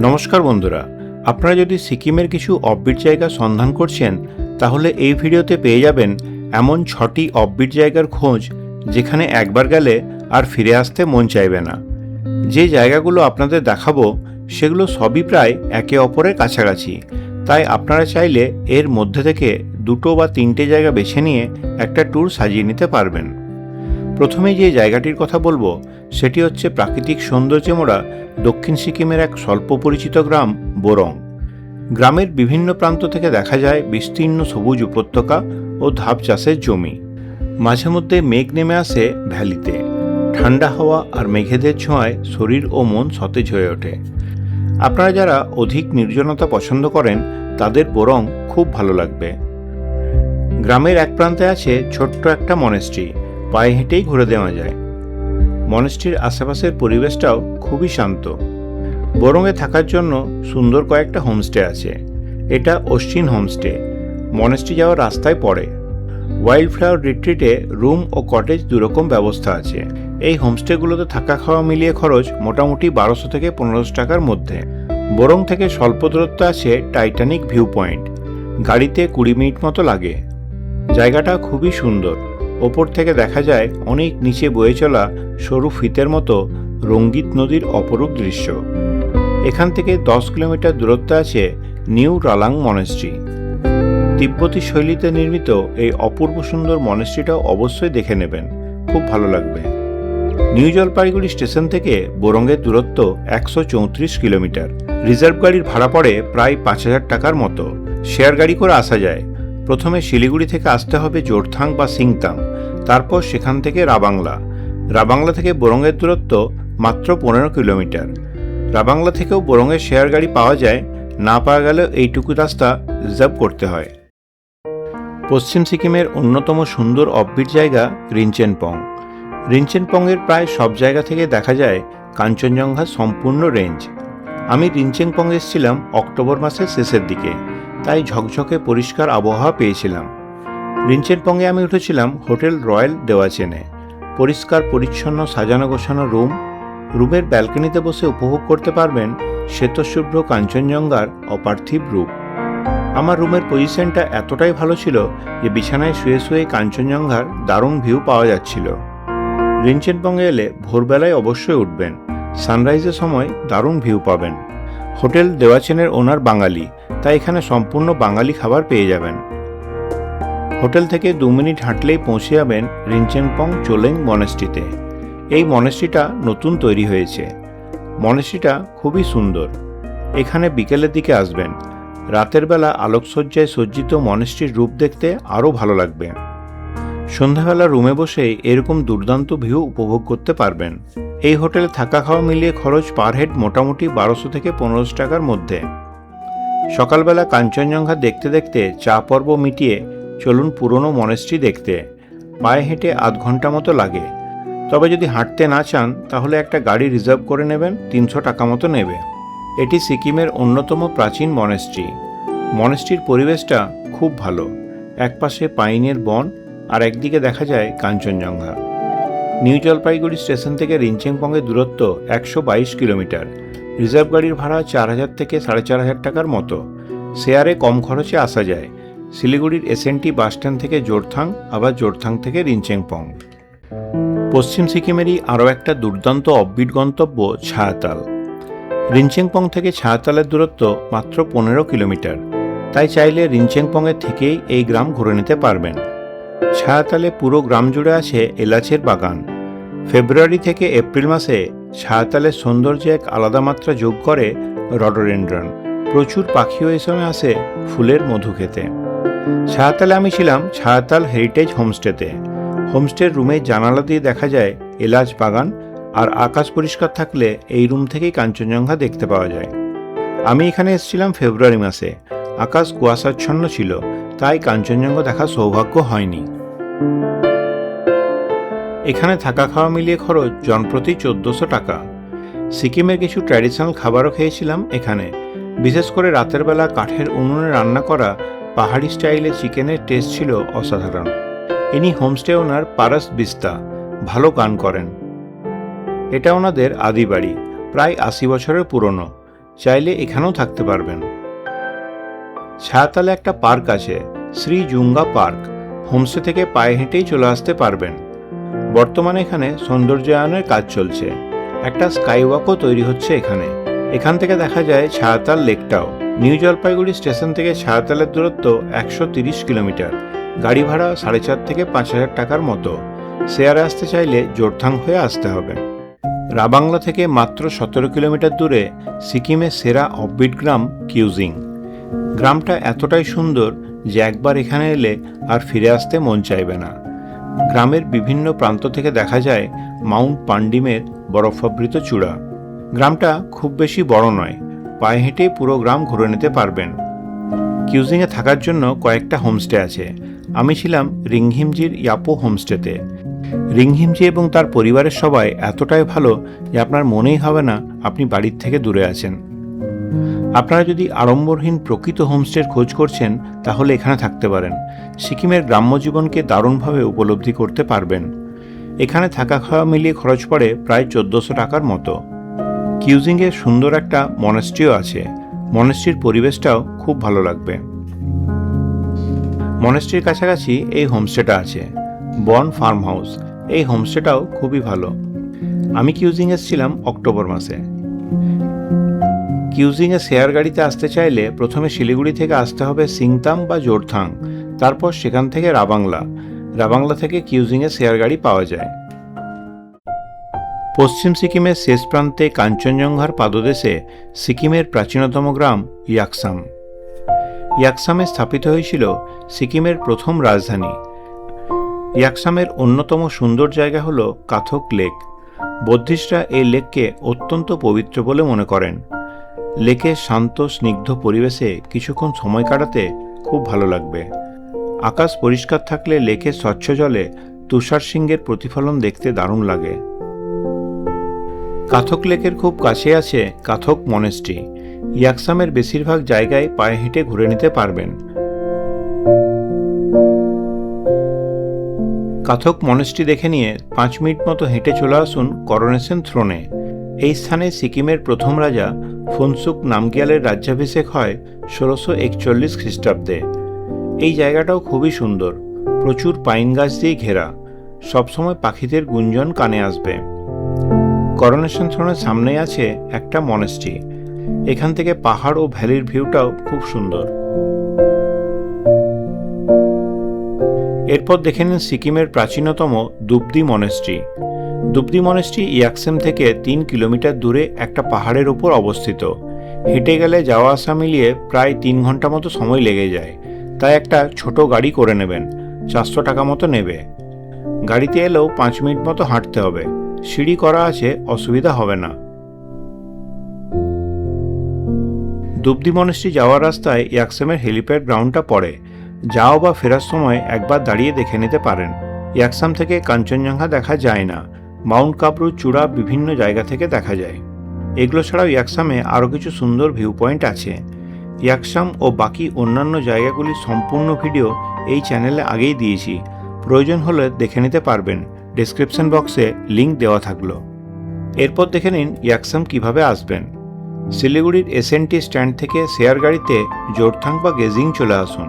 নমস্কার বন্ধুরা, আপনারা যদি সিকিমের কিছু অফবিট জায়গা সন্ধান করছেন তাহলে এই ভিডিওতে পেয়ে যাবেন এমন 6টি অফবিট জায়গার খোঁজ যেখানে একবার গেলে আর ফিরে আসতে মন চাইবে না। যে জায়গাগুলো আপনাদের দেখাবো সেগুলো সবই প্রায় একে অপরের কাছাকাছি, তাই আপনারা চাইলে এর মধ্যে থেকে 2 বা 3টে জায়গা বেছে নিয়ে একটা ট্যুর সাজিয়ে নিতে পারবেন। প্রথমে যে জায়গাটির কথা বলবো সেটি হচ্ছে প্রাকৃতিক সৌন্দর্যে মোড়া দক্ষিণ সিকিমের এক স্বল্প পরিচিত গ্রাম বোরং। গ্রামের বিভিন্ন প্রান্ত থেকে দেখা যায় বিস্তীর্ণ সবুজ উপত্যকা ও ধাপ চাষের জমি। মাঝে মধ্যে মেঘ নেমে আসে ভ্যালিতে। ঠান্ডা হাওয়া আর মেঘেদের ছোঁয়ায় শরীর ও মন সতেজ হয়ে ওঠে। আপনারা যারা অধিক নির্জনতা পছন্দ করেন তাদের বোরং খুব ভালো লাগবে। গ্রামের এক প্রান্তে আছে ছোট্ট একটা মনেস্ট্রি, পায়ে হেঁটেই ঘুরে দেওয়া যায়। মনেস্ট্রির আশেপাশের পরিবেশটাও খুবই শান্ত। বোরংয়ে থাকার জন্য সুন্দর কয়েকটা হোমস্টে আছে। এটা অশ্বিন হোমস্টে, মনেস্ট্রি যাওয়ার রাস্তায় পড়ে। ওয়াইল্ড ফ্লাওয়ার রিট্রিটে রুম ও কটেজ দুরকম ব্যবস্থা আছে। এই হোমস্টেগুলোতে থাকা খাওয়া মিলিয়ে খরচ মোটামুটি 1200 থেকে 1500 টাকার মধ্যে। বোরং থেকে স্বল্প দূরত্ব আছে টাইটানিক ভিউ পয়েন্ট, গাড়িতে 20 মিনিট মতো লাগে। জায়গাটা খুবই সুন্দর। ওপর থেকে দেখা যায় অনেক নিচে বয়ে চলা সরু ফিতের মতো রঙ্গিত নদীর অপরূপ দৃশ্য। এখান থেকে 10 কিলোমিটার দূরত্বে আছে নিউ রালাং মনেস্ট্রি। তিব্বতী শৈলীতে নির্মিত এই অপূর্ব সুন্দর মনেস্ট্রিটাও অবশ্যই দেখে নেবেন, খুব ভালো লাগবে। নিউ জলপাইগুড়ি স্টেশন থেকে বোরংয়ের দূরত্ব 134 কিলোমিটার। রিজার্ভ গাড়ির ভাড়া পড়ে প্রায় 5000 টাকার মতো। শেয়ার গাড়ি করে আসা যায়। প্রথমে শিলিগুড়ি থেকে আসতে হবে জোরথাং বা সিংতাম, তারপর সেখান থেকে রাবাংলা। রাবাংলা থেকে বোরংয়ের দূরত্ব মাত্র 15 কিলোমিটার। রাবাংলা থেকেও বোরংয়ের শেয়ার গাড়ি পাওয়া যায়, না পাওয়া গেলেও এইটুকু রাস্তা রিজার্ভ করতে হয়। পশ্চিম সিকিমের অন্যতম সুন্দর অফবিট জায়গা রিনচেনপং। রিনচেনপংয়ের প্রায় সব জায়গা থেকে দেখা যায় কাঞ্চনজঙ্ঘার সম্পূর্ণ রেঞ্জ। আমি রিনচেনপং এসেছিলাম অক্টোবর মাসের শেষের দিকে, তাই ঝকঝকে পরিষ্কার আবহাওয়া পেয়েছিলাম। রিনচেনপংয়ে আমি উঠেছিলাম হোটেল রয়্যাল দেওয়াচেনে। পরিষ্কার পরিচ্ছন্ন সাজানো গোছানো রুমের ব্যালকনিতে বসে উপভোগ করতে পারবেন শ্বেতশুভ্র কাঞ্চনজঙ্ঘার অপার্থিব রূপ। আমার রুমের পজিশনটা এতটাই ভালো ছিল যে বিছানায় শুয়ে শুয়ে কাঞ্চনজঙ্ঘার দারুণ ভিউ পাওয়া যাচ্ছিল। রিনচেনপংয়ে এলে ভোরবেলায় অবশ্যই উঠবেন, সানরাইজের সময় দারুণ ভিউ পাবেন। হোটেল দেওয়াচেনের ওনার বাঙালি, তাই এখানে সম্পূর্ণ বাঙালি খাবার পেয়ে যাবেন। হোটেল থেকে 2 মিনিট হাঁটলেই পৌঁছে যাবেন রিনচেনপং চোলেং মনেস্ট্রিতে। এই মনেস্ট্রিটা নতুন তৈরি হয়েছে। মনেস্ট্রিটা খুবই সুন্দর। এখানে বিকেলের দিকে আসবেন। রাতের বেলা আলোকসজ্জায় সজ্জিত মনেস্ট্রির রূপ দেখতে আরও ভালো লাগবে। সন্ধ্যাবেলা রুমে বসে এরকম দুর্দান্ত ভিউ উপভোগ করতে পারবেন। এই হোটেলে থাকা খাওয়া মিলিয়ে খরচ পার হেড মোটামুটি 1200 থেকে 1500 টাকার মধ্যে। সকালবেলা কাঞ্চনজঙ্ঘা দেখতে দেখতে চা পর্ব মিটিয়ে চলুন পুরনো মনেস্ট্রি দেখতে। পায়ে হেঁটে আধ ঘন্টা মতো লাগে। তবে যদি হাঁটতে না চান তাহলে একটা গাড়ি রিজার্ভ করে নেবেন, 300 টাকা মতো নেবে। এটি সিকিমের অন্যতম প্রাচীন মনেস্ট্রি। মনেস্ট্রির পরিবেশটা খুব ভালো। একপাশে পাইনের বন আর একদিকে দেখা যায় কাঞ্চনজঙ্ঘা। নিউ জলপাইগুড়ি স্টেশন থেকে রিনচেনপংয়ের দূরত্ব 122 কিলোমিটার। রিজার্ভ গাড়ির ভাড়া 4000 থেকে 4500 টাকার মতো। শেয়ারে কম খরচে আসা যায়। শিলিগুড়ির এসএনটি বাসস্ট্যান্ড থেকে জোরথাং, আবার জোরথাং থেকে রিনচেনপং। পশ্চিম সিকিমেরই আরও একটা দুর্দান্ত অফবিট গন্তব্য ছায়াতাল। রিনচেনপং থেকে ছায়াতালের দূরত্ব মাত্র 15 কিলোমিটার, তাই চাইলে রিনচেনপংয়ের থেকেই এই গ্রাম ঘুরে নিতে পারবেন। ছায়াতালে পুরো গ্রাম জুড়ে আছে এলাচের বাগান। ফেব্রুয়ারি থেকে এপ্রিল মাসে ছায়াতালের সৌন্দর্যে এক আলাদা মাত্রা যোগ করে রডোডেনড্রন। প্রচুর পাখিও এই সময় আসে ফুলের মধু খেতে। ছায়াতালে আমি ছিলাম ছায়াতাল হেরিটেজ হোমস্টেতে। হোমস্টের রুমে জানালা দিয়ে দেখা যায় এলাচ বাগান, আর আকাশ পরিষ্কার থাকলে এই রুম থেকেই কাঞ্চনজঙ্ঘা দেখতে পাওয়া যায়। আমি এখানে এসেছিলাম ফেব্রুয়ারি মাসে। আকাশ কুয়াশাচ্ছন্ন ছিল, তাই কাঞ্চনজঙ্ঘা দেখার সৌভাগ্য হয়নি। এখানে থাকা খাওয়া মিলিয়ে খরচ জনপ্রতি 1400 টাকা। সিকিমের কিছু ট্র্যাডিশনাল খাবারও খেয়েছিলাম এখানে। বিশেষ করে রাতের বেলা কাঠের উনুনে রান্না করা পাহাড়ি স্টাইলে চিকেনের টেস্ট ছিল অসাধারণ। ইনি হোমস্টে ওনার পারাস বিস্তা, ভালো গান করেন। এটা ওনাদের আদি বাড়ি, প্রায় 80 বছরের পুরনো। চাইলে এখানেও থাকতে পারবেন। ছায়াতলে একটা পার্ক আছে, শ্রী জুঙ্গা পার্ক। হোমস্টে থেকে পায়ে হেঁটেই চলে আসতে পারবেন। বর্তমানে এখানে সৌন্দর্যায়নের কাজ চলছে। একটা স্কাইওয়াকও তৈরি হচ্ছে এখানে। এখান থেকে দেখা যায় ছায়াতাল লেকটাও। নিউ জলপাইগুড়ি স্টেশন থেকে ছায়াতালের দূরত্ব 130 কিলোমিটার। গাড়ি ভাড়া 4,500 থেকে 5,000 টাকার মতো। শেয়ারে আসতে চাইলে জোরথাং হয়ে আসতে হবে। রাবাংলা থেকে মাত্র 17 কিলোমিটার দূরে সিকিমের সেরা অফবিট গ্রাম কিউজিং। গ্রামটা এতটাই সুন্দর যে একবার এখানে এলে আর ফিরে আসতে মন চাইবে না। গ্রামের বিভিন্ন প্রান্ত থেকে দেখা যায় মাউন্ট পান্ডিমের বরফাবৃত চূড়া। গ্রামটা খুব বেশি বড় নয়, পায়ে হেঁটে পুরো গ্রাম ঘুরে নিতে পারবেন। কিউজিংয়ে থাকার জন্য কয়েকটা হোমস্টে আছে। আমি ছিলাম রিংহিমজির ইয়াপো হোমস্টেতে। রিংহিমজি এবং তার পরিবারের সবাই এতটাই ভালো যে আপনার মনেই হবে না আপনি বাড়ির থেকে দূরে আছেন। আপনারা যদি আড়ম্বরহীন প্রকৃত হোমস্টের খোঁজ করছেন তাহলে এখানে থাকতে পারেন। সিকিমের গ্রাম্য জীবনকে দারুণভাবে উপলব্ধি করতে পারবেন। এখানে থাকা খাওয়া মিলিয়ে খরচ পড়ে প্রায় 1400 টাকার মতো। কিউজিংয়ে সুন্দর একটা মনেস্ট্রিও আছে। মনেস্ট্রির পরিবেশটাও খুব ভালো লাগবে। মনেস্ট্রির কাছাকাছি এই হোমস্টেটা আছে, বন ফার্ম হাউস। এই হোমস্টেটাও খুবই ভালো। আমি কিউজিং এসেছিলাম অক্টোবর মাসে। কিউজিংয়ে শেয়ার গাড়িতে আসতে চাইলে প্রথমে শিলিগুড়ি থেকে আসতে হবে সিংতাম বা জোরথাং, তারপর সেখান থেকে রাবাংলা। রাবাংলা থেকে কিউজিংয়ে শেয়ার গাড়ি পাওয়া যায়। পশ্চিম সিকিমের শেষ প্রান্তে কাঞ্চনজঙ্ঘার পাদদেশে সিকিমের প্রাচীনতম গ্রাম ইয়াকসাম। ইয়াকসামে স্থাপিত হয়েছিল সিকিমের প্রথম রাজধানী। ইয়াকসামের অন্যতম সুন্দর জায়গা হল কাথক লেক। বৌদ্ধিস্টরা এই লেককে অত্যন্ত পবিত্র বলে মনে করেন। লেকের শান্ত স্নিগ্ধ পরিবেশে কিছুক্ষণ সময় কাটাতে খুব ভালো লাগবে। আকাশ পরিষ্কার থাকলে লেকের স্বচ্ছ জলে তুষার সিংহের প্রতিফলন দেখতে দারুণ লাগে। কাথক লেকের খুব কাছে আছে কাথক মনেস্ট্রি। ইয়াকসামের বেশিরভাগ জায়গায় পায়ে হেঁটে ঘুরে নিতে পারবেন। কাথক মনেস্ট্রি দেখে নিয়ে 5 মিনিট মতো হেঁটে চলে আসুন করোনেশন থ্রোনে। এই স্থানে সিকিমের প্রথম রাজা ফুনসুক নামগিয়ালের রাজ্যাভিষেক হয় 1641 খ্রিস্টাব্দে। এই জায়গাটাও খুবই সুন্দর, প্রচুর পাইন গাছ দিয়ে ঘেরা। সবসময় পাখিদের গুঞ্জন কানে আসবে। করোনেশন থ্রোনের সামনেই আছে একটা মনেস্ট্রি। এখান থেকে পাহাড় ও ভ্যালির ভিউটাও খুব সুন্দর। এরপর দেখে নিন সিকিমের প্রাচীনতম দুবদি মনেস্ট্রি। দুবদি মনেস্ট্রি ইয়াকসাম থেকে 3 কিলোমিটার দূরে একটা পাহাড়ের উপর অবস্থিত। হেঁটে গেলে যাওয়া আসা মিলিয়ে প্রায় 3 ঘন্টা মতো সময় লেগে যায়। তাই একটা ছোট গাড়ি করে নেবেন, 400 টাকা মতো নেবে। গাড়িতে এলেও 5 মিনিট মতো হাঁটতে হবে। সিঁড়ি করা আছে, অসুবিধা হবে না। দুবদি মনেস্ট্রি যাওয়ার রাস্তায় ইয়াকসামের হেলিপ্যাড গ্রাউন্ডটা পড়ে। যাও বা ফেরার সময় একবার দাঁড়িয়ে দেখে নিতে পারেন। ইয়াকসাম থেকে কাঞ্চনজঙ্ঘা দেখা যায় না। মাউন্ট কাবরুর চূড়া বিভিন্ন জায়গা থেকে দেখা যায়। এগুলো ছাড়াও ইয়াকসামে আরও কিছু সুন্দর ভিউ পয়েন্ট আছে। ইয়াকসাম ও বাকি অন্যান্য জায়গাগুলির সম্পূর্ণ ভিডিও এই চ্যানেলে আগেই দিয়েছি, প্রয়োজন হলে দেখে নিতে পারবেন। ডেসক্রিপশন বক্সে লিঙ্ক দেওয়া থাকলো। এরপর দেখে নিন ইয়াকসাম কিভাবে আসবেন। শিলিগুড়ির এসএনটি স্ট্যান্ড থেকে শেয়ার গাড়িতে জোরথাং বা গেজিং চলে আসুন।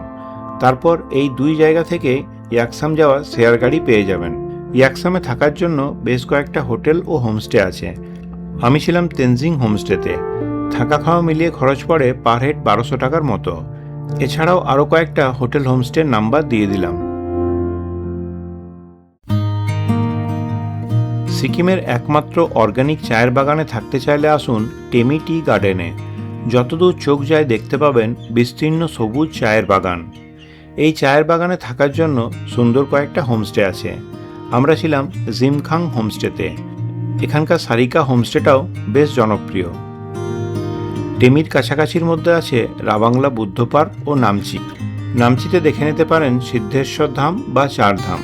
তারপর এই 2 জায়গা থেকে ইয়াকসাম যাওয়া শেয়ার গাড়ি পেয়ে যাবেন। ইয়াকসামে থাকার জন্য বেশ কয়েকটা হোটেল ও হোমস্টে আছে। আমি ছিলাম তেনজিং হোমস্টেতে। থাকা খাওয়া মিলিয়ে খরচ পড়ে পার হেড 1200 টাকার মতো। এছাড়াও আরও কয়েকটা হোটেল হোমস্টের নাম্বার দিয়ে দিলাম। সিকিমের একমাত্র অর্গানিক চায়ের বাগানে থাকতে চাইলে আসুন টেমি টি গার্ডেনে। যতদূর চোখ যায় দেখতে পাবেন বিস্তীর্ণ সবুজ চায়ের বাগান। এই চায়ের বাগানে থাকার জন্য সুন্দর কয়েকটা হোমস্টে আছে। আমরা ছিলাম জিমখাং হোমস্টেতে। এখানকার সারিকা হোমস্টেটাও বেশ জনপ্রিয়। টেমির কাছাকাছির মধ্যে আছে রাবাংলা বুদ্ধ পার্ক ও নামচি। নামচিতে দেখে নিতে পারেন সিদ্ধেশ্বর ধাম বা চারধাম।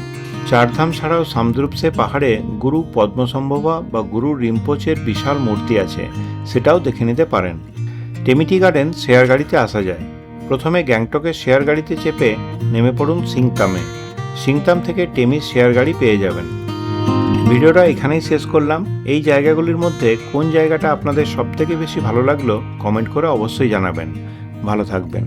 চারধাম ছাড়াও সামদ্রুপসে পাহাড়ে গুরু পদ্মসম্ভবা বা গুরু রিম্পোচের বিশাল মূর্তি আছে, সেটাও দেখে নিতে পারেন। টেমিটি গার্ডেন শেয়ার গাড়িতে আসা যায়। প্রথমে গ্যাংটকের শেয়ার গাড়িতে চেপে নেমে পড়ুন সিংতামে। সিংতাম থেকে টেমির শেয়ার গাড়ি পেয়ে যাবেন। ভিডিওটা এখানেই শেষ করলাম। এই জায়গাগুলির মধ্যে কোন জায়গাটা আপনাদের সবথেকে বেশি ভালো লাগলো কমেন্ট করে অবশ্যই জানাবেন। ভালো থাকবেন।